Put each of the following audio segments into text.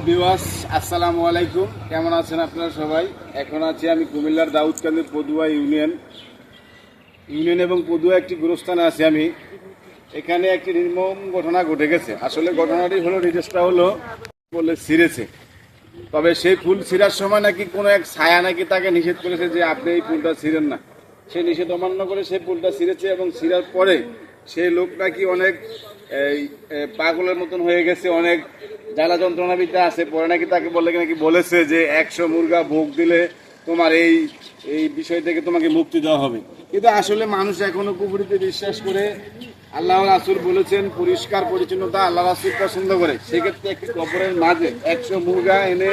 Viewers আসসালামু আলাইকুম, কেমন আছেন আপনারা সবাই? এখন আছি আমি কুমিল্লার দাউদকান্দির পদুয়া ইউনিয়ন এবং পদুয়া একটি গোরস্থানে আছি আমি। এখানে একটি নির্মম ঘটনা ঘটে গেছে। আসলে ঘটনাটি হলো, রিজেসটা হলো বলে ছিঁড়েছে। তবে সেই ফুল ছিঁড়ার সময় নাকি কোনো এক ছায়া নাকি তাকে নিষেধ করেছে যে আপনি এই ফুলটা ছিঁড়েন না। সে নিষেধ অমান্য করে সেই ফুলটা ছিঁড়েছে এবং ছিঁড়ার পরে সেই লোক নাকি অনেক পাগলের মতন হয়ে গেছে, অনেক জ্বালা যন্ত্রণাবিদ্যা আছে। পরে নাকি তাকে বলেছে যে 100 মুরগা ভোগ দিলে তোমার এই এই বিষয় থেকে তোমাকে মুক্তি দেওয়া হবে। কিন্তু আসলে মানুষ এখনো কুফরিতে বিশ্বাস করে। আল্লাহ রাসূল বলেছেন পরিষ্কার পরিচ্ছন্নতা আল্লাহ রাসূল পছন্দ করে। সেক্ষেত্রে একটি কবরের মাঝে 100 মুরগা এনে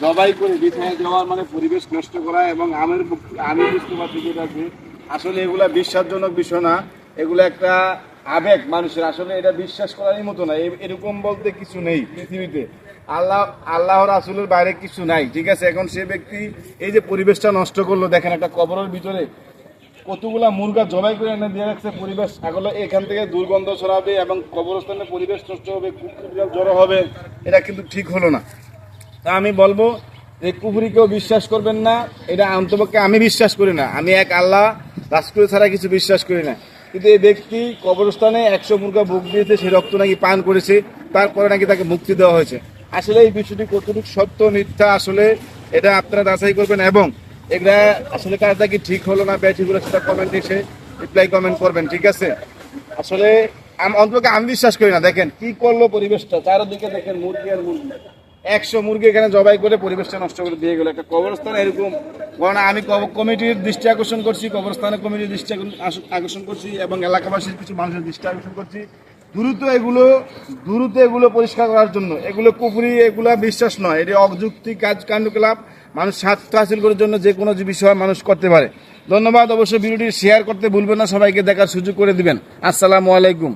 জবাই করে বিছানায় দেওয়ার মানে পরিবেশ নষ্ট করা। এবং আমি বুঝতে পারছি যেটা যে আসলে এগুলা বিশ্বাসজনক বিষয় না, এগুলো একটা আবেগ মানুষের। আসলে এটা বিশ্বাস করারই মতো না। এরকম বলতে কিছু নেই পৃথিবীতে। আল্লাহ রাসূলের বাইরে কিছু নাই, ঠিক আছে? এখন সে ব্যক্তি এই যে পরিবেশটা নষ্ট করলো, দেখেন একটা কবরের ভিতরে কতগুলা মুরগা জবাই করে এনে দিয়ে রাখছে। পরিবেশ এগুলো এখান থেকে দুর্গন্ধ ছড়াবে এবং কবরস্থানের পরিবেশ নষ্ট হবে, কুকুর জড়ো হবে। এটা কিন্তু ঠিক হলো না। তা আমি বলবো যে কুফরিকেও বিশ্বাস করবেন না, এটা অন্তপক্ষে আমি বিশ্বাস করি না। আমি এক আল্লাহ রাসূল ছাড়া কিছু বিশ্বাস করি না। কিন্তু এই ব্যক্তি কবরস্থানে 100 মুরগা ভোগ দিয়েছে, সেই রক্ত নাকি পান করেছে, তারপরে নাকি তাকে মুক্তি দেওয়া হয়েছে। আসলে এই বিষয়টি কতটুকু সত্য মিথ্যা আসলে এটা আপনারা যাচাই করবেন। এবং এটা আসলে কাজটা কি ঠিক হলো না ব্যাঠিক হলো সেটা কমেন্টে এসে রিপ্লাই কমেন্ট করবেন, ঠিক আছে? আসলে অন্তত আমি বিশ্বাস করি না। দেখেন কি করলো পরিবেশটা, চারদিকে দেখেন মুরগি আর মুরগি। 100 মুরগি এখানে জবাই করে পরিবেশটা নষ্ট করে দিয়ে গেল একটা কবরস্থানে। এরকম কারণ আমি কমিটির দৃষ্টি আকর্ষণ করছি, কবরস্থানের কমিটির দৃষ্টি আকর্ষণ করছি এবং এলাকাবাসীর কিছু মানুষের দৃষ্টি আকর্ষণ করছি দ্রুত এগুলো পরিষ্কার করার জন্য। এগুলো কুফরি, এগুলো বিশ্বাস নয়, এটি অযৌক্তিক কার্যকলাপ। মানুষ স্বার্থ হাসিল করার জন্য যে কোনো বিষয় মানুষ করতে পারে। ধন্যবাদ। অবশ্যই ভিডিওটি শেয়ার করতে ভুলবেন না, সবাইকে দেখার সুযোগ করে দিবেন। আসসালামু আলাইকুম।